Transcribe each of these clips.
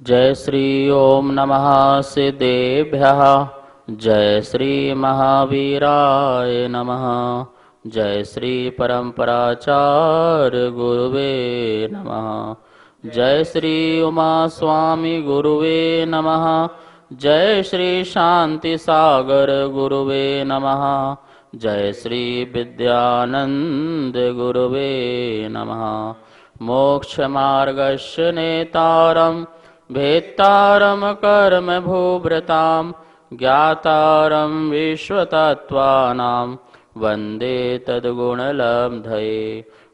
जय श्री ओम नमः सिद्धेभ्यः। जय श्री महावीराय नमः। जय श्री परम्पराचार्य गुरुवे नमः। जय श्री उमा स्वामी गुरुवे नमः। जय श्री शांति सागर गुरुवे नमः। जय श्री विद्यानंद गुरुवे नमः। मोक्ष मार्गस्य नेतारं भेत्तारं कर्म भूभृतां ज्ञातारं विश्वतत्त्वानां वन्दे तद्गुणलब्धये।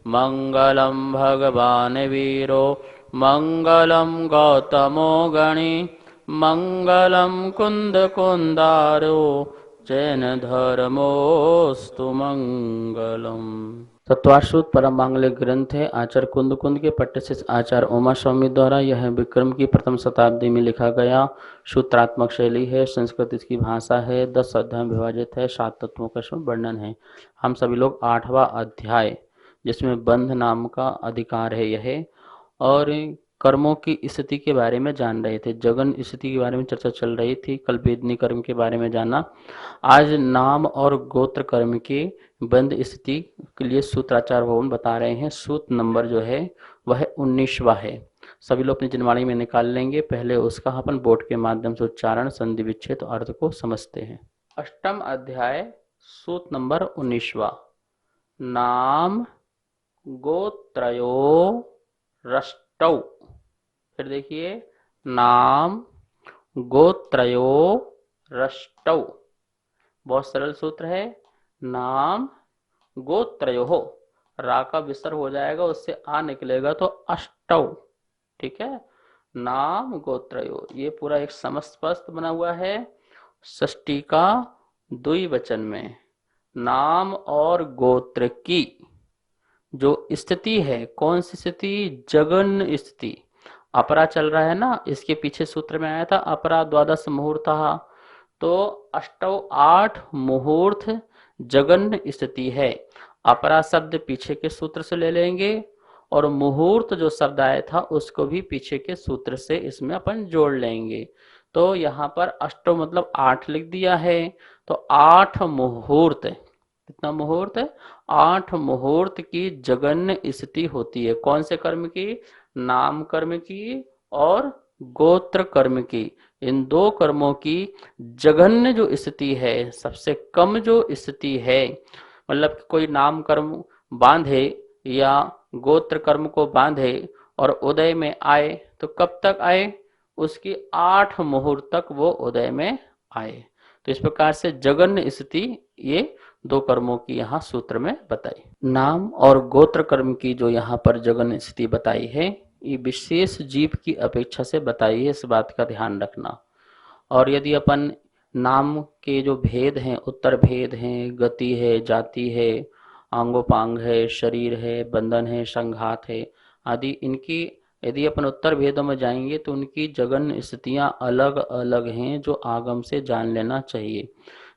मङ्गलं भगवान् वीरो मङ्गलं गौतमो गणी मङ्गलं कुन्दकुन्दारो जैन धर्मोस्तु मंगलम। तत्वाश्रुत परम मांगलिक ग्रंथ है आचार्य कुंद कुंद के पट्ट से आचार्य उमा स्वामी द्वारा। यह विक्रम की प्रथम शताब्दी में लिखा गया सूत्रात्मक शैली है। संस्कृत इसकी भाषा है। 10 अध्याय विभाजित है। 7 तत्वों का इसमें वर्णन है। हम सभी लोग 8वां अध्याय जिसमें बंध नाम का अधिकार है यह और कर्मों की स्थिति के बारे में जान रहे थे। जगन स्थिति के बारे में चर्चा चल रही थी। कल वेदनी कर्म के बारे में जाना। आज नाम और गोत्र कर्म के बंध स्थिति के लिए सूत्राचार भवन बता रहे हैं। सूत्र नंबर जो है वह 19वां है। सभी लोग अपनी जनवाणी में निकाल लेंगे। पहले उसका अपन बोर्ड के माध्यम से उच्चारण संधि विच्छेद और अर्थ को समझते हैं। अष्टम अध्याय सूत्र नंबर 19वां। नाम गोत्रयो रष्टौ। फिर देखिए नाम गोत्रयो रष्टौ। बहुत सरल सूत्र है। नाम गोत्रयो हो, रा का विसर्ग हो जाएगा, उससे आ निकलेगा तो अष्टौ। ठीक है। नाम गोत्रयो ये पूरा एक समस्त बना हुआ है। षष्ठी का द्विवचन में नाम और गोत्र की जो स्थिति है, कौन सी स्थिति? जगन स्थिति। अपरा चल रहा है ना, इसके पीछे सूत्र में आया था अपरा द्वादश मुहूर्त। तो अष्टौ 8 मुहूर्त जगन स्थिति है। अपरा शब्द पीछे के सूत्र से ले लेंगे और मुहूर्त जो शब्द आया था उसको भी पीछे के सूत्र से इसमें अपन जोड़ लेंगे। तो यहाँ पर अष्टौ मतलब 8 लिख दिया है। तो 8 मुहूर्त, कितना मुहूर्त? 8 मुहूर्त की जगन स्थिति होती है। कौन से कर्म की? नाम कर्म की और गोत्र कर्म की। इन दो कर्मों की जघन्य जो स्थिति है, सबसे कम जो स्थिति है, मतलब कोई नाम कर्म बांधे या गोत्र कर्म को बांधे और उदय में आए तो कब तक आए? उसकी 8 मुहूर्त तक वो उदय में आए। तो इस प्रकार से जघन्य स्थिति ये दो कर्मों की यहाँ सूत्र में बताई। नाम और गोत्र कर्म की जो यहाँ पर जघन्य स्थिति बताई है ये विशेष जीव की अपेक्षा से बताई है। इस बात का ध्यान रखना। और यदि अपन नाम के जो भेद हैं, उत्तर भेद हैं, गति है, जाति है, आंगोपांग है, शरीर है, बंधन है, संघात है आदि, इनकी यदि अपन उत्तर भेदों में जाएंगे तो उनकी जगन स्थितियां अलग अलग हैं जो आगम से जान लेना चाहिए।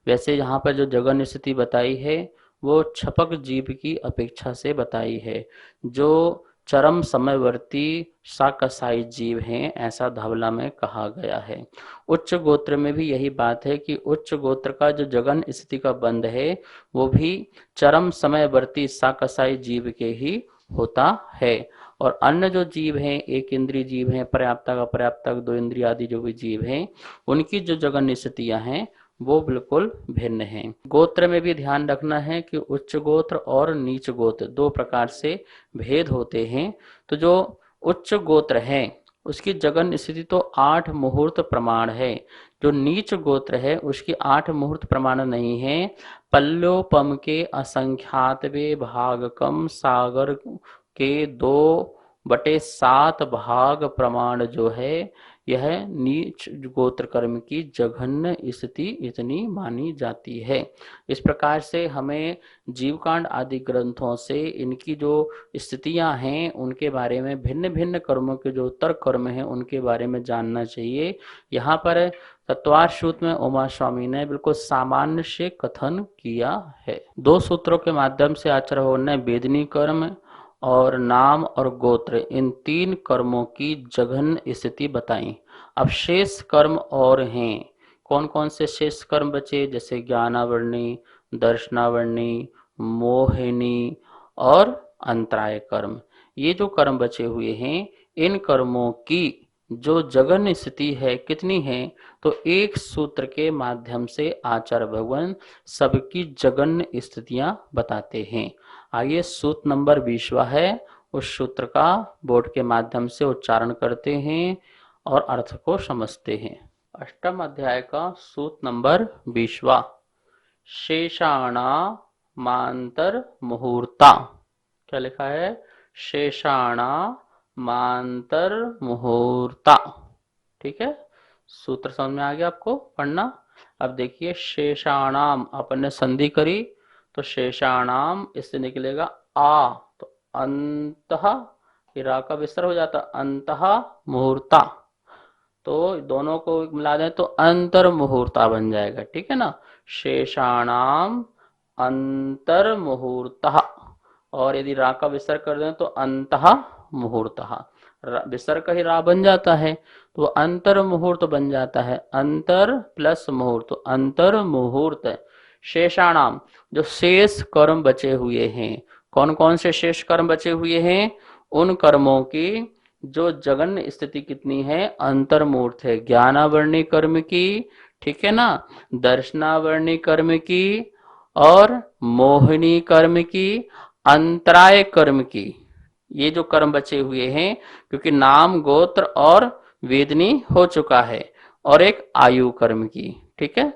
वैसे यहाँ पर जो जगन स्थिति बताई है वो छपक जीव की अपेक्षा से बताई है। जो चरम समयवर्ती शाकसाई जीव हैं ऐसा धवला में कहा गया है। उच्च गोत्र में भी यही बात है कि उच्च गोत्र का जो जगन स्थिति का बंध है वो भी चरम समयवर्ती शाकसाई जीव के ही होता है। और अन्य जो जीव हैं, एक इंद्रिय जीव हैं, पर्याप्तक अपर्याप्तक, 2 इंद्रिय आदि जो भी जीव हैं, उनकी जो जगन स्थितियां हैं वो बिल्कुल भिन्न हैं। गोत्र में भी ध्यान रखना है कि उच्च गोत्र और नीच गोत्र 2 प्रकार से भेद होते हैं। तो जो उच्च गोत्र है उसकी जगन स्थिति तो 8 मुहूर्त प्रमाण है। जो नीच गोत्र है उसकी 8 मुहूर्त प्रमाण नहीं है। पल्योपम के असंख्यातवे भागकम सागर के 2/7 भाग प्रमाण जो है यह नीच गोत्र कर्म की जघन्य स्थिति इतनी मानी जाती है। इस प्रकार से हमें जीवकांड आदि ग्रंथों से इनकी जो स्थितियां हैं उनके बारे में, भिन्न भिन्न कर्मों के जो उत्तर कर्म हैं उनके बारे में जानना चाहिए। यहाँ पर तत्वाश्रुत में उमा स्वामी ने बिल्कुल सामान्य से कथन किया है। 2 सूत्रों के माध्यम से आचार्य ने वेदनी कर्म और नाम और गोत्र इन 3 कर्मों की जघन्य स्थिति बताई। अब शेष कर्म और हैं। कौन कौन से शेष कर्म बचे? जैसे ज्ञानावरणी, दर्शनावरणी, मोहिनी और अंतराय कर्म। ये जो कर्म बचे हुए हैं, इन कर्मों की जो जगन्य स्थिति है कितनी है? तो एक सूत्र के माध्यम से आचार्य भगवान सबकी जगन्य स्थितियां बताते हैं। आइए सूत्र नंबर 20वां है, उस सूत्र का बोर्ड के माध्यम से उच्चारण करते हैं और अर्थ को समझते हैं। अष्टम अध्याय का सूत्र नंबर 20वां, शेषाणा मांतर मुहूर्ता। क्या लिखा है? शेषाणा मांतर मुहूर्ता। ठीक है, सूत्र समझ में आ गया आपको पढ़ना। अब देखिए, शेषाणाम अपन ने संधि करी तो शेषाणाम इससे निकलेगा आ, तो अंतः, रा का विसर्ग हो जाता अंतः मुहूर्ता, तो दोनों को मिला दें तो अंतर मुहूर्ता बन जाएगा। ठीक है ना, शेषाणाम अंतर मुहूर्तः। और यदि रा का विसर्ग कर दें तो अंतः मुहूर्तः, विसर्ग का ही रा बन जाता है तो अंतर मुहूर्त बन जाता है, अंतर प्लस मुहूर्त, तो अंतर मुहूर्त। शेषाणाम, जो शेष कर्म बचे हुए हैं, कौन कौन से शेष कर्म बचे हुए हैं? उन कर्मों की जो जगन्य स्थिति कितनी है? अंतर्मूर्त है। ज्ञानावरणी कर्म की, ठीक है ना, दर्शनावरणी कर्म की और मोहिनी कर्म की, अंतराय कर्म की। ये जो कर्म बचे हुए हैं, क्योंकि नाम गोत्र और वेदनी हो चुका है, और एक आयु कर्म की। ठीक है,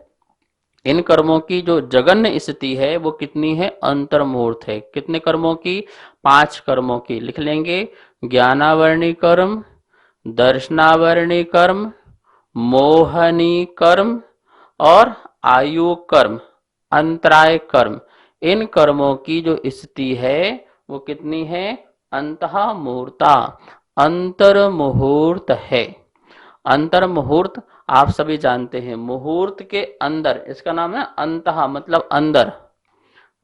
इन कर्मों की जो जगन्य स्थिति है वो कितनी है? अंतर्मूर्त है। कितने कर्मों की? 5 कर्मों की। लिख लेंगे, ज्ञानावरणी कर्म, दर्शनावरणी कर्म, मोहनी कर्म और आयु कर्म, अंतराय कर्म। इन कर्मों की जो स्थिति है वो कितनी है? अंतः मुहूर्ता, अंतर मुहूर्त है। अंतर मुहूर्त आप सभी जानते हैं, मुहूर्त के अंदर, इसका नाम है अंतः मतलब अंदर,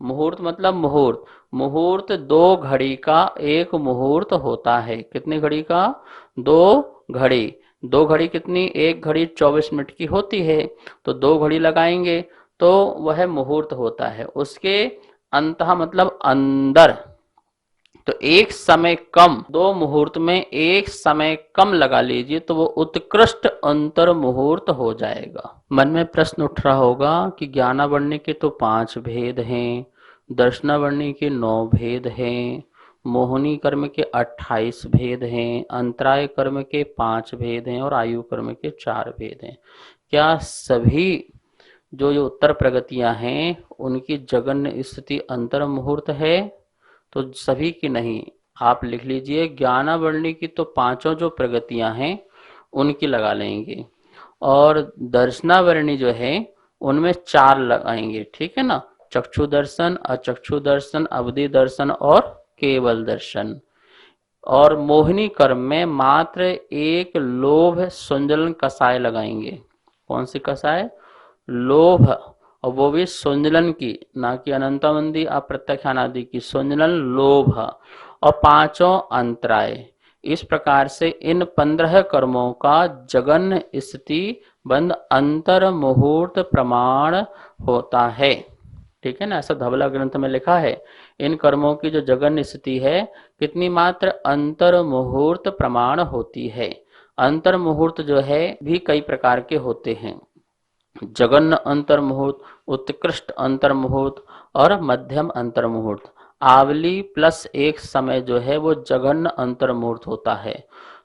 मुहूर्त मतलब मुहूर्त। मुहूर्त 2 घड़ी का एक मुहूर्त होता है। कितनी घड़ी का? 2 घड़ी। 2 घड़ी कितनी? 1 घड़ी 24 मिनट की होती है, तो 2 घड़ी लगाएंगे तो वह मुहूर्त होता है। उसके अंतः मतलब अंदर, तो एक समय कम, 2 मुहूर्त में एक समय कम लगा लीजिए तो वो उत्कृष्ट अंतर मुहूर्त हो जाएगा। मन में प्रश्न उठ रहा होगा कि ज्ञानावरणी के तो 5 भेद हैं, दर्शनावरणी के 9 भेद हैं, मोहिनी कर्म के 28 भेद हैं, अंतराय कर्म के 5 भेद हैं और आयु कर्म के 4 भेद हैं। क्या सभी जो उत्तर प्रगतियां हैं उनकी जगन्य स्थिति अंतर मुहूर्त है? तो सभी की नहीं। आप लिख लीजिए, ज्ञानावरणी की तो 5 जो प्रगतियां हैं उनकी लगा लेंगे, और दर्शनावरणी जो है उनमें 4 लगाएंगे। ठीक है ना, चक्षु दर्शन, अचक्षु दर्शन, अवधि दर्शन और केवल दर्शन। और मोहिनी कर्म में मात्र एक लोभ सुंजलन कसाय लगाएंगे। कौन सी कसाय? लोभ, और वो भी सुंजलन की, ना कि अनंतावंदी अप्रत्याख्यान आदि की, सुंजलन लोभ, और 5 अंतराय। इस प्रकार से इन 15 कर्मों का जगन्य स्थिति बंद अंतर मुहूर्त प्रमाण होता है। ठीक है ना, ऐसा धवला ग्रंथ में लिखा है। इन कर्मों की जो जगन्य स्थिति है कितनी? मात्र अंतर मुहूर्त प्रमाण होती है। अंतर मुहूर्त जो है भी कई प्रकार के होते हैं, जगन्य अंतर मुहूर्त, उत्कृष्ट अंतर मुहूर्त और मध्यम अंतर मुहूर्त। आवली प्लस 1 समय जो है वो जगन्य अंतर मुहूर्त होता है।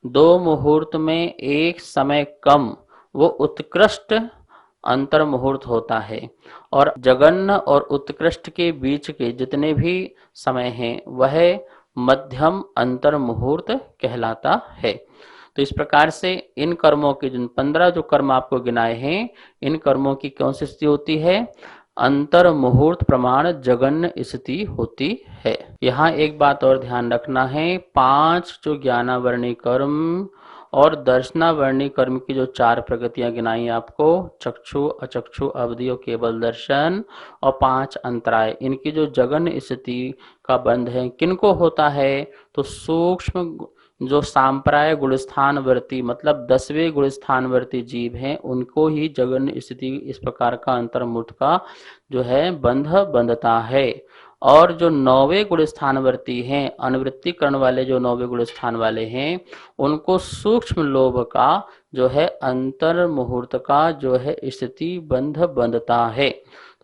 2 मुहूर्त में एक समय कम वो उत्कृष्ट अंतर मुहूर्त होता है, और जगन्य और उत्कृष्ट के बीच के जितने भी समय हैं वह मध्यम अंतर मुहूर्त कहलाता है। तो इस प्रकार से इन कर्मों के जिन 15 जो कर्म आपको गिनाए हैं, इन कर्मों की कौन सी स्थिति होती है? अंतर मुहूर्त प्रमाण जगन्य स्थिति होती है। यहाँ एक बात और ध्यान रखना है, 5 जो ज्ञानावरणी कर्म और दर्शनावरणी कर्म की जो 4 प्रगतियां गिनाई आपको, चक्षु, अचक्षु, अवधि और केवल दर्शन, और 5 अंतराय, इनकी जो जगन्य स्थिति का बंध है किनको होता है? तो सूक्ष्म जो सांप्राय गुणस्थानवर्ती मतलब 10वें गुणस्थानवर्ती जीव हैं उनको ही जगन स्थिति इस प्रकार का अंतर्मुहूर्त का जो है बंध बंधता है। और जो 9वें गुणस्थानवर्ती हैं अनुवृत्ति करण वाले जो 9वें गुणस्थान वाले हैं उनको सूक्ष्म लोभ का जो है अंतर मुहूर्त का जो है स्थिति बंध बंधता है।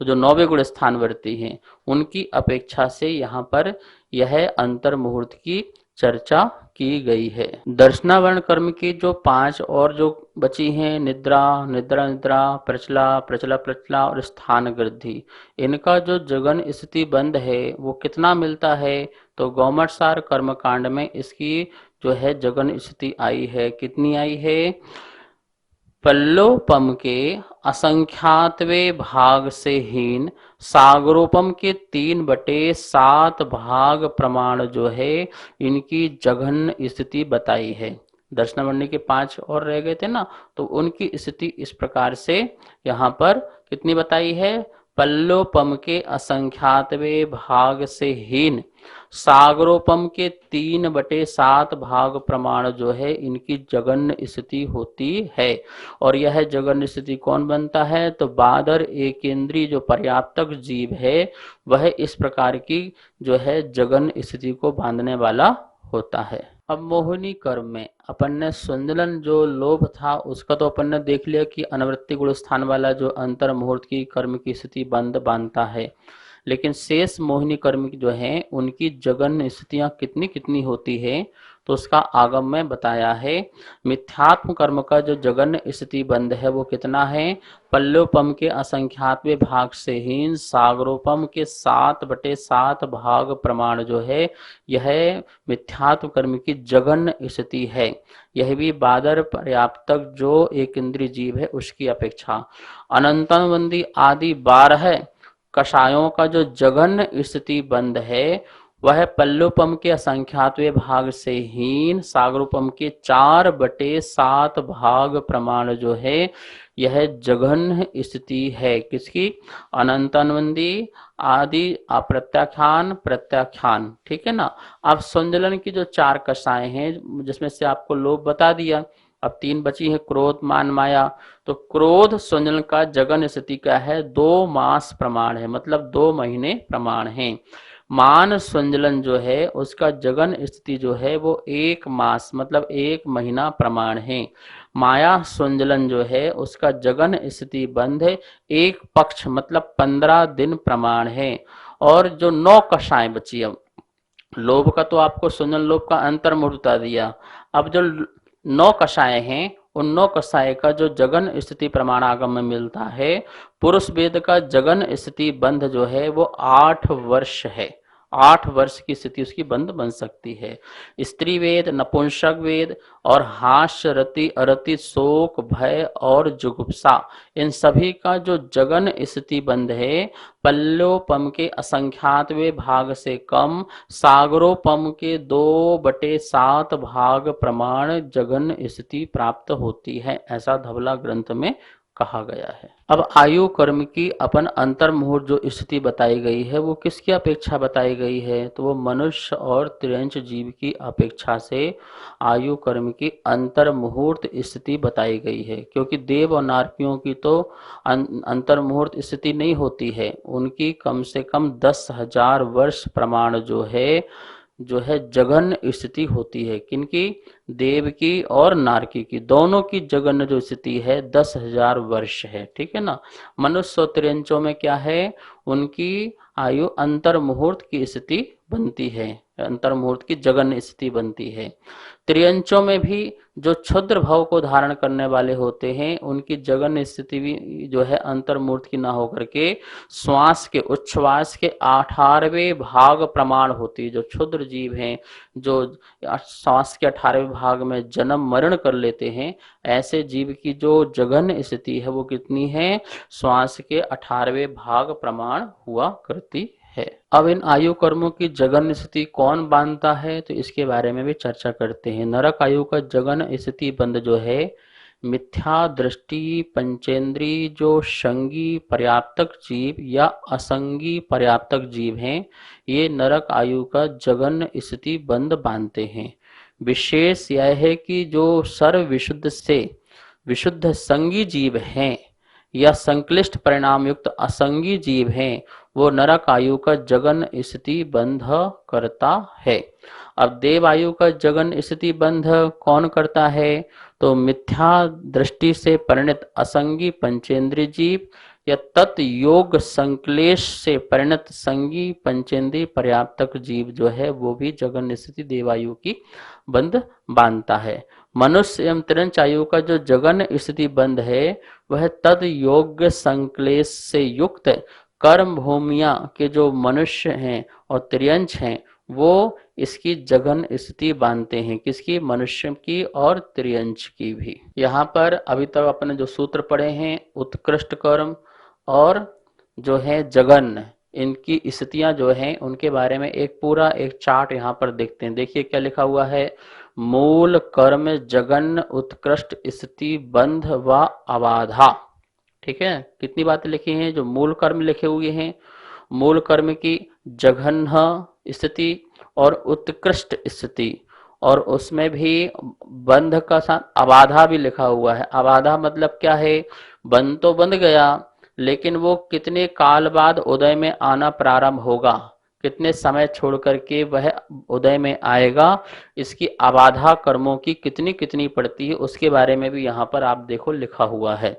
तो जो 9वें गुण स्थानवर्ती हैं उनकी अपेक्षा से यहाँ पर यह अंतर मुहूर्त की चर्चा की गई है। दर्शनावरण कर्म की जो 5 और जो बची हैं निद्रा निद्रा निद्रा प्रचला प्रचला प्रचला और स्थान वृद्धि, इनका जो जगन स्थिति बंद है वो कितना मिलता है? तो गौमठसार कर्मकांड में इसकी जो है जगन स्थिति आई है। कितनी आई है? पल्लोपम के असंख्यातवें भाग से हीन सागरोपम के 3/7 भाग प्रमाण जो है इनकी जघन्य स्थिति बताई है। दर्शनावली के 5 और रह गए थे ना, तो उनकी स्थिति इस प्रकार से यहाँ पर कितनी बताई है? पल्लोपम के असंख्यातवें भाग से हीन सागरोपम के 3/7 भाग प्रमाण जो है इनकी जगन्य स्थिति होती है। और यह जगन्य स्थिति कौन बनता है? तो बादर एकेंद्रीय जो पर्याप्तक जीव है वह इस प्रकार की जो है जगन्य स्थिति को बांधने वाला होता है। अब मोहिनी कर्म में अपन ने सुंदलन जो लोभ था उसका तो अपन ने देख लिया कि अनवृत्ति गुण स्थान वाला जो अंतर मुहूर्त की कर्म की स्थिति बंद बांधता है, लेकिन शेष मोहिनी कर्म जो हैं उनकी जगन्य स्थितियां कितनी कितनी होती है तो उसका आगम में बताया है। मिथ्यात्म कर्म का जो जगन्य स्थिति बंध है वो कितना है? पल्लोपम के असंख्यातवें भाग से हीन सागरोपम के 7/7 भाग प्रमाण जो है यह मिथ्यात्म कर्म की जगन्य स्थिति है। यह भी बादर पर्याप्तक जो एक इंद्रिय जीव है उसकी अपेक्षा। अनंतनवंदी आदि 12 कषायों का जो जघन्य स्थिति बंध है वह पल्लोपम के असंख्यातवें भाग से हीन सागरोपम के 4/7 भाग प्रमाण जो है यह जघन्य स्थिति है। किसकी? अनंतनवंदी आदि अप्रत्याख्यान प्रत्याख्यान, ठीक है ना। अब संजलन की जो 4 कषाएं हैं जिसमें से आपको लोभ बता दिया, अब 3 बची है क्रोध मान माया। तो क्रोध संजलन का जगन स्थिति क्या है? 2 मास प्रमाण है, मतलब 2 महीने प्रमाण है। मान संजलन जो है उसका जगन स्थिति जो है वो 1 मास मतलब 1 महीना प्रमाण है। माया संजलन जो है उसका जगन स्थिति बंध 1 पक्ष मतलब 15 दिन प्रमाण है। और जो 9 कषाएं बची, अब लोभ का तो आपको संजलन लोभ का अंतर बता दिया। अब जो 9 कषाएं हैं उन 9 कषाय का जो जगन स्थिति प्रमाण आगम में मिलता है, पुरुष वेद का जगन स्थिति बंध जो है वो 8 वर्ष है। 8 वर्ष की स्थिति उसकी बंध बन सकती है। स्त्री वेद नपुंसक वेद और हास्य रति अरति शोक भय और जुगुप्सा इन सभी का जो जगन स्थिति बंध है पल्लोपम के असंख्यातवें भाग से कम सागरोपम के 2/7 भाग प्रमाण जगन स्थिति प्राप्त होती है, ऐसा धवला ग्रंथ में कहा गया है। अब आयु कर्म की अपन अंतर मुहूर्त जो स्थिति बताई गई है वो किसकी अपेक्षा बताई गई है? तो वो मनुष्य और तिर्यंच जीव की अपेक्षा से आयु कर्म की अंतर मुहूर्त स्थिति बताई गई है, क्योंकि देव और नारकियों की तो अंतर मुहूर्त स्थिति नहीं होती है, उनकी कम से कम 10,000 वर्ष प्रमाण जो है जघन्य स्थिति होती है। किनकी? देव की और नारकी की, दोनों की जघन्य जो स्थिति है 10,000 वर्ष है, ठीक है ना। मनुष्य और तिर्यंचों में क्या है? उनकी आयु अंतर मुहूर्त की स्थिति बनती है, अंतर मुहूर्त की जघन्य स्थिति बनती है। त्रियंचों में भी जो क्षुद्र भाव को धारण करने वाले होते हैं उनकी जघन्य स्थिति भी जो है अंतर मुहूर्त की ना होकर के श्वास के उच्छ्वास के 18वें भाग प्रमाण होती है। जो क्षुद्र जीव हैं जो श्वास के 18वें भाग में जन्म मरण कर लेते हैं, ऐसे जीव की जो जघन्य स्थिति है वो कितनी है? श्वास के 18वें भाग प्रमाण हुआ करती है। अब इन आयु कर्मों की जघन्य स्थिति कौन बांधता है तो इसके बारे में भी चर्चा करते हैं। नरक आयु का जघन्य स्थिति बंध जो है मिथ्या दृष्टि पंचेंद्री जो संगी पर्याप्तक जीव या असंगी पर्याप्तक जीव हैं, ये नरक आयु का जघन्य स्थिति बंध बांधते हैं। विशेष यह है कि जो सर्व विशुद्ध से विशुद्ध संगी जीव हैं या संक्लिष्ट परिणाम युक्त असंगी जीव हैं, वो नरक आयु का जगन स्थिति बंध करता है। अब देव आयु का जगन स्थिति बंध कौन करता है? तो मिथ्या दृष्टि से परिणत असंगी पंचेंद्रिय जीव या तत् योग संक्लेश से परिणत संगी पंचेंद्रिय पर्याप्तक जीव जो है वो भी जगन स्थिति देवायु की बंध बांधता है। मनुष्य एवं तिरंच आयु का जो जगन स्थिति बंध है वह तद योग संक्लेश से युक्त कर्म भूमिया के जो मनुष्य हैं और त्रियंश हैं वो इसकी जगन स्थिति बांधते हैं। किसकी? मनुष्य की और त्रियंश की भी। यहाँ पर अभी तक अपने जो सूत्र पढ़े हैं उत्कृष्ट कर्म और जो है जगन, इनकी स्थितियां जो हैं उनके बारे में एक पूरा एक चार्ट यहाँ पर देखते हैं। देखिए क्या लिखा हुआ है, मूल कर्म जगन उत्कृष्ट स्थिति बंध व अबाधा। ठीक है, कितनी बातें लिखी हैं? जो मूल कर्म लिखे हुए हैं, मूल कर्म की जघन्य स्थिति और उत्कृष्ट स्थिति, और उसमें भी बंध का साथ अबाधा भी लिखा हुआ है। अबाधा मतलब क्या है? बंध तो बंध गया लेकिन वो कितने काल बाद उदय में आना प्रारंभ होगा, कितने समय छोड़ करके वह उदय में आएगा, इसकी अबाधा कर्मों की कितनी कितनी पड़ती है उसके बारे में भी यहाँ पर आप देखो लिखा हुआ है।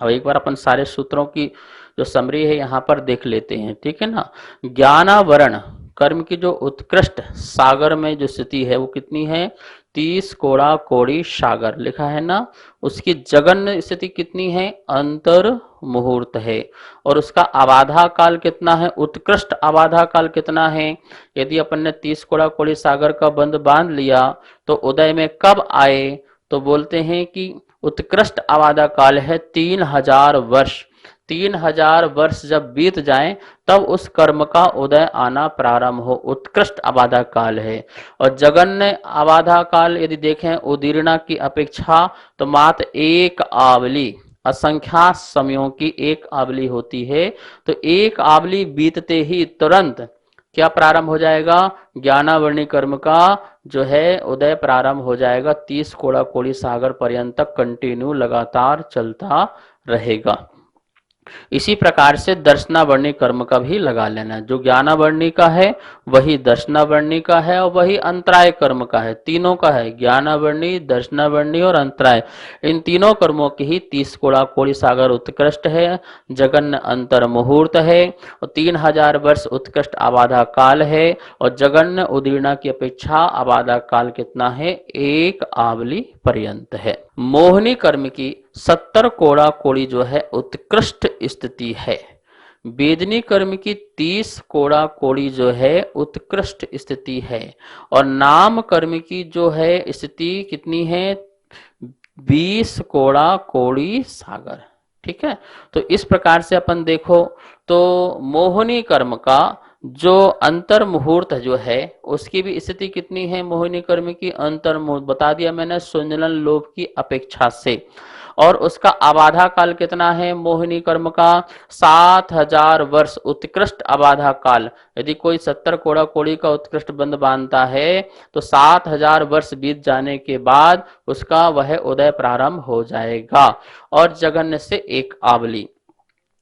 अब एक बार अपन सारे सूत्रों की जो समरी है यहाँ पर देख लेते हैं। ठीक है ना। ज्ञानावरण कर्म की जो उत्कृष्ट सागर में जो स्थिति है वो कितनी है? 30 कोड़ा कोड़ी सागर लिखा है ना। उसकी जगन स्थिति कितनी है? अंतर मुहूर्त है। और उसका अबाधा काल कितना है? उत्कृष्ट अबाधा काल कितना है? यदि अपन ने 30 कोड़ा कोड़ी सागर का बंध बांध लिया तो उदय में कब आए? तो बोलते हैं कि उत्कृष्ट अबाधा काल है 3000 वर्ष। 3000 वर्ष जब बीत जाएं तब उस कर्म का उदय आना प्रारंभ हो, उत्कृष्ट अबाधा काल है। और जगन्य अबाधा काल यदि देखें उदीर्णा की अपेक्षा तो मात्र एक आवली, असंख्यात समयों की एक आवली होती है। तो एक आवली बीतते ही तुरंत क्या प्रारंभ हो जाएगा? ज्ञानावरणी कर्म का जो है उदय प्रारंभ हो जाएगा। 30 कोड़ा कोड़ी सागर पर्यंत तक कंटिन्यू लगातार चलता रहेगा। इसी प्रकार से दर्शनावर्णी कर्म का भी लगा लेना। जो ज्ञानावर्णी का है वही दर्शनावर्णी का है और वही अंतराय कर्म का है। तीनों का है, ज्ञानावर्णी, दर्शनावर्णी और अंतराय। इन तीनों कर्मों की ही 30 कोड़ा कोड़ी सागर उत्कृष्ट है, जगन्य अंतर मुहूर्त है और 3000 वर्ष उत्कृष्ट अबाधा काल है। और जगन्य उदीर्णा की अपेक्षा अबाधा काल कितना है? एक आवली पर्यंत है। मोहिनी कर्म की 70 कोड़ा कोड़ी जो है उत्कृष्ट स्थिति है। वेदनी कर्म की 30 कोड़ा कोड़ी जो है उत्कृष्ट स्थिति है। और नाम कर्म की जो है स्थिति कितनी है? 20 कोड़ा कोड़ी सागर। ठीक है। तो इस प्रकार से अपन देखो तो मोहिनी कर्म का जो अंतर मुहूर्त जो है उसकी भी स्थिति कितनी है? मोहिनी कर्म की अंतर मुहूर्त बता दिया मैंने, सुंजलन लोभ की अपेक्षा से। और उसका अबाधा काल कितना है? मोहिनी कर्म का 7000 वर्ष उत्कृष्ट अबाधा काल। यदि कोई 70 कोड़ा कोड़ी का उत्कृष्ट बंध बांधता है तो 7000 वर्ष बीत जाने के बाद उसका वह उदय प्रारंभ हो जाएगा। और जगन्य से एक आवली।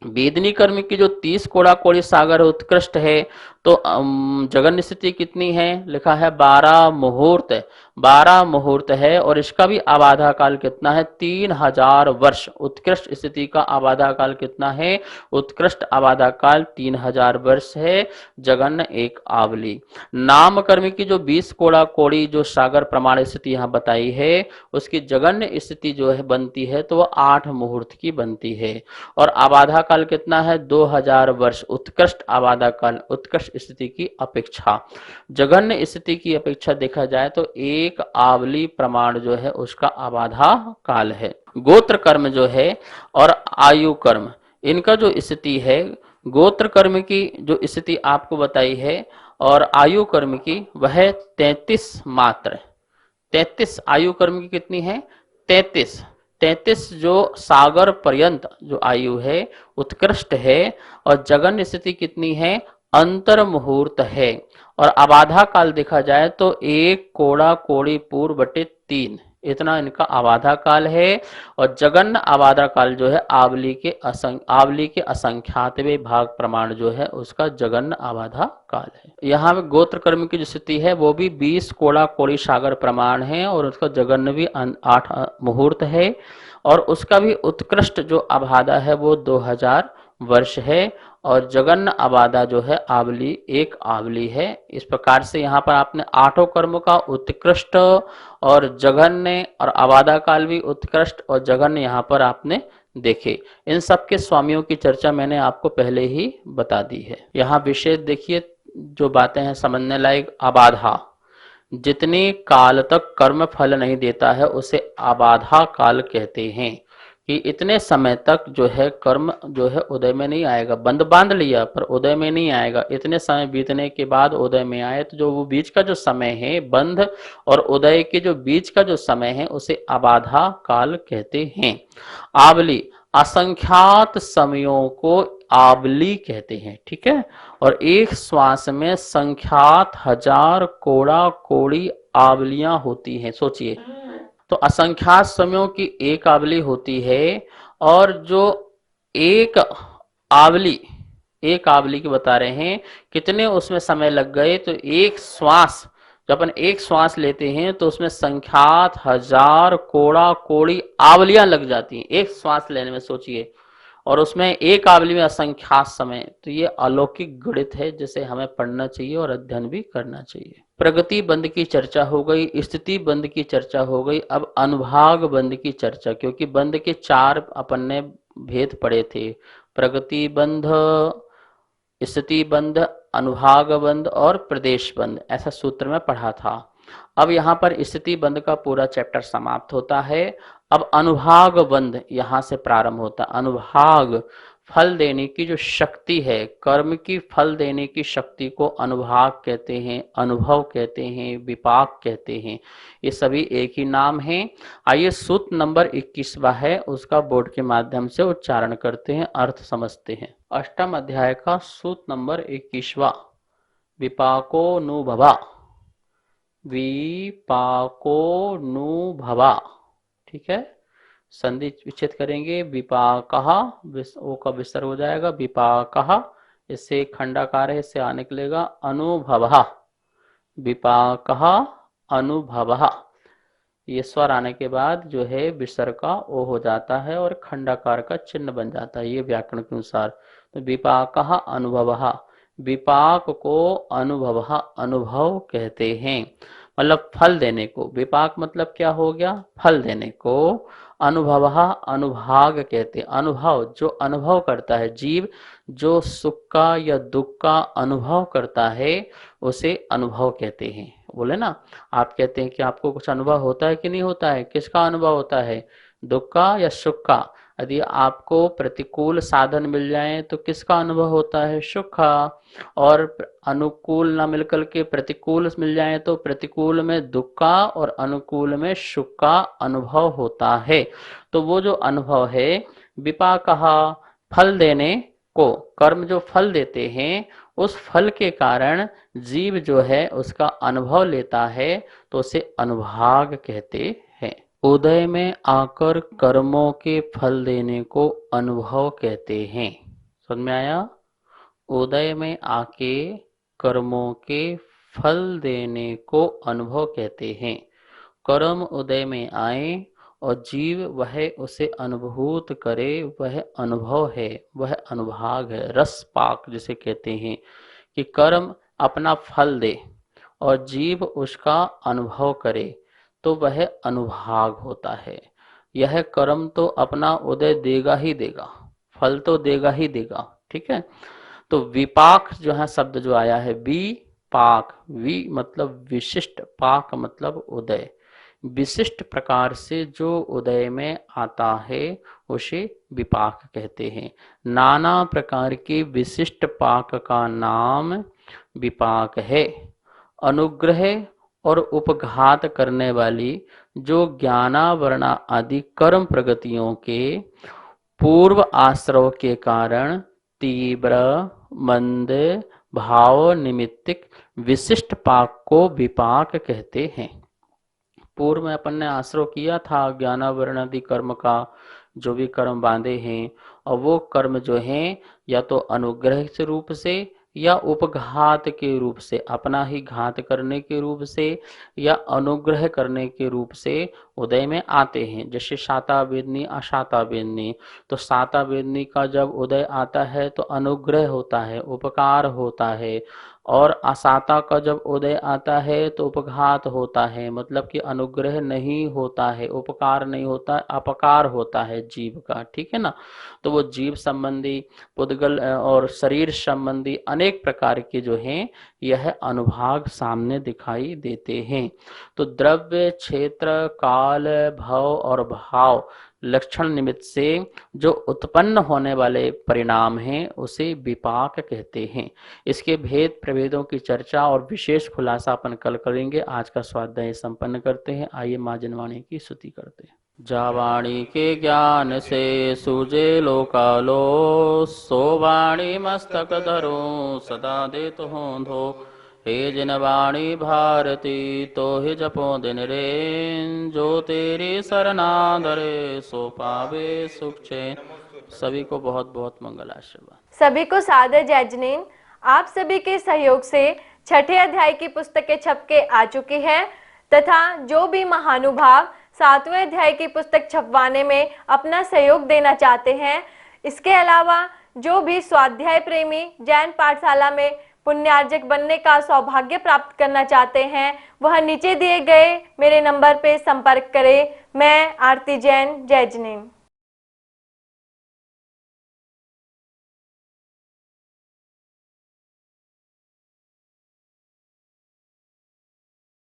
वेदनी कर्म की जो 30 कोड़ा कोड़ी सागर उत्कृष्ट है तो जगन्य स्थिति कितनी है? लिखा है 12 मुहूर्त। 12 मुहूर्त है और इसका भी अबाधा काल कितना है? 3000 वर्ष। उत्कृष्ट स्थिति का अबाधा काल कितना है? उत्कृष्ट अबाधा काल 3000 वर्ष है, जगन्य एक आवली। नाम कर्म की जो 20 कोड़ा कोड़ी जो सागर प्रमाण स्थिति यहाँ बताई है उसकी जगन्य स्थिति जो है बनती है तो वह 8 मुहूर्त की बनती है। और अबाधा काल कितना है? 2000 वर्ष। उत्कृष्ट अबाधा काल उत्कृष्ट स्थिति की अपेक्षा, जघन्य स्थिति की अपेक्षा देखा जाए तो एक आवली प्रमाण जो है उसका अबाधा काल है। गोत्र कर्म जो है और आयु कर्म, इनका जो स्थिति है, गोत्र कर्म की जो स्थिति आपको बताई है और आयु कर्म की वह 33 मात्र। 33 आयु कर्म की कितनी है? 33 जो सागर पर्यंत जो आयु है उत्कृष्ट है। और जगन्य स्थिति कितनी है? अंतर मुहूर्त है। और आबाधा काल देखा जाए तो 1 कोड़ा कोड़ी पूर्व बटे 3, इतना इनका आबाधा काल है। और जगन्न आबाधा काल जो है आवली के असंख्यातवें भाग प्रमाण जो है उसका जगन्न आबाधा काल है। यहाँ पे गोत्र कर्म की जो स्थिति है वो भी 20 कोड़ा कोड़ी सागर प्रमाण है और उसका जगन्न भी 8 मुहूर्त है और उसका भी उत्कृष्ट जो आबाधा है वो 2000 वर्ष है और जगन्न आबादा जो है आवली 1 आवली है। इस प्रकार से यहाँ पर आपने 8 कर्म का उत्कृष्ट और जघन्य और आबादा काल भी उत्कृष्ट और जघन्य यहाँ पर आपने देखे। इन सब के स्वामियों की चर्चा मैंने आपको पहले ही बता दी है। यहाँ विशेष देखिए जो बातें हैं समझने लायक। आबाधा, जितने काल तक कर्म फल नहीं देता है उसे आबाधा काल कहते हैं कि इतने समय तक जो है कर्म जो है उदय में नहीं आएगा। बंद बांध लिया पर उदय में नहीं आएगा, इतने समय बीतने के बाद उदय में आए तो जो वो बीच का जो समय है, बंध और उदय के जो बीच का जो समय है उसे आबाधा काल कहते हैं। आवली, असंख्यात समयों को आवली कहते हैं, ठीक है। और एक श्वास में संख्यात हजार कोड़ा कोड़ी आवलियां होती हैं, सोचिए। तो असंख्यात समयों की एक आवली होती है और जो एक आवली की बता रहे हैं कितने उसमें समय लग गए। तो एक श्वास, जब अपन एक श्वास लेते हैं तो उसमें संख्यात हजार कोड़ा कोड़ी आवलियां लग जाती हैं एक श्वास लेने में, सोचिए। और उसमें एक आवली में असंख्यात समय। तो ये अलौकिक गणित है जिसे हमें पढ़ना चाहिए और अध्ययन भी करना चाहिए। प्रगति बंध की चर्चा हो गई, स्थिति बंध की चर्चा हो गई। अब अनुभाग बंध की चर्चा, क्योंकि बंध के 4 अपन ने भेद पढ़े थे, प्रगति बंध, स्थिति बंध, अनुभाग बंध और प्रदेश बंध, ऐसा सूत्र में पढ़ा था। अब यहाँ पर स्थिति बंध का पूरा चैप्टर समाप्त होता है। अब अनुभाग बंध यहाँ से प्रारंभ होता है। अनुभाग, फल देने की जो शक्ति है, कर्म की फल देने की शक्ति को अनुभाग कहते हैं, अनुभव कहते हैं, विपाक कहते हैं। ये सभी एक ही नाम है। आइए सूत्र नंबर 21वां है, उसका बोर्ड के माध्यम से उच्चारण करते हैं, अर्थ समझते हैं। अष्टम अध्याय का सूत्र नंबर 21वां, विपाकोनुभवा, विपाकोनुभवा, ठीक है। संधि विच्छेद करेंगे, विपाकः, ओ का विसर्ग हो जाएगा, विपाकः, इससे खंडाकार है, इससे आ निकलेगा अनुभवः, विपाकः अनुभवः। ये स्वर आने के बाद जो है विसर्ग का ओ हो जाता है और खंडाकार का चिन्ह बन जाता है, ये व्याकरण के अनुसार। तो विपाकः अनुभवः, विपाक को अनुभवः, अनुभव कहते हैं, मतलब फल देने को। विपाक मतलब क्या हो गया, फल देने को। अनुभवः, अनुभाग कहते हैं, अनुभव, जो अनुभव करता है। जीव जो सुख का या दुख का अनुभव करता है उसे अनुभव कहते हैं। बोले ना, आप कहते हैं कि आपको कुछ अनुभव होता है कि नहीं होता है, किसका अनुभव होता है, दुख का या सुख का। यदि आपको प्रतिकूल साधन मिल जाए तो किसका अनुभव होता है, सुख का। और अनुकूल ना मिलकर के प्रतिकूल मिल जाए तो प्रतिकूल में दुख का और अनुकूल में सुख का अनुभव होता है। तो वो जो अनुभव है, विपाकः, फल देने को, कर्म जो फल देते हैं उस फल के कारण जीव जो है उसका अनुभव लेता है तो उसे अनुभाग कहते हैं। उदय में आकर कर्मों के फल देने को अनुभव कहते हैं। समझ में आया? उदय में आके कर्मों के फल देने को अनुभव कहते हैं। कर्म उदय में आए और जीव वह उसे अनुभूत करे, वह अनुभव है, वह अनुभाग है। रस पाक जिसे कहते हैं कि कर्म अपना फल दे और जीव उसका अनुभव करे तो वह अनुभाग होता है। यह कर्म तो अपना उदय देगा ही देगा, फल तो देगा ही देगा, ठीक है। तो विपाक जो है शब्द जो आया है, विपाक, वि मतलब विशिष्ट, पाक मतलब उदय, विशिष्ट प्रकार से जो उदय में आता है उसे विपाक कहते हैं। नाना प्रकार के विशिष्ट पाक का नाम विपाक है। अनुग्रह और उपघात करने वाली जो ज्ञानावरणा आदि कर्म प्रगतियों के पूर्व आश्रव के कारण तीव्र, मंद, भाव निमित्तिक विशिष्ट पाक को विपाक कहते हैं। पूर्व में अपन ने आश्रय किया था ज्ञानावरणादि कर्म का, जो भी कर्म बांधे हैं, और वो कर्म जो हैं या तो अनुग्रह के रूप से या उपघात के रूप से, अपना ही घात करने के रूप से या अनुग्रह करने के रूप से उदय में आते हैं। जैसे शाता वेदनी अशाता वेदनी, तो शाता वेदनी का जब उदय आता है तो अनुग्रह होता है, उपकार होता है, और असाता का जब उदय आता है तो उपघात होता है, मतलब कि अनुग्रह नहीं होता है, उपकार नहीं होता, अपकार होता है जीव का, ठीक है ना। तो वो जीव संबंधी, पुद्गल और शरीर संबंधी अनेक प्रकार के जो हैं यह अनुभाग सामने दिखाई देते हैं। तो द्रव्य, क्षेत्र, काल, भव और भाव लक्षण निमित्त से जो उत्पन्न होने वाले परिणाम हैं उसे विपाक कहते हैं। इसके भेद प्रभेदों की चर्चा और विशेष खुलासा अपन कल करेंगे। आज का स्वाध्याय संपन्न करते हैं। आइए माँ जनवाणी की स्तुति करते हैं। जावाणी के ज्ञान से सूझे लोकालो, सो वाणी मस्तक धरो सदा देत हो धो। हे जिनवाणी भारती तो ही जपो दिन रे, जो तेरी सरना धरे सो पावे सुख चैन। सभी को बहुत बहुत मंगल आशीर्वाद। सभी को सादर जय जिनेन्द्र। आप सभी के सहयोग से छठे अध्याय की पुस्तकें छप के आ चुकी हैं तथा जो भी महानुभाव सातवें अध्याय की पुस्तक छपवाने में अपना सहयोग देना चाहते हैं, इसके अलावा जो भी स्वाध्याय प्रेमी जैन पाठशाला में पुण्यार्जक बनने का सौभाग्य प्राप्त करना चाहते हैं, वह नीचे दिए गए मेरे नंबर पे संपर्क करें। मैं आरती जैन, जय जिनेन्द्र।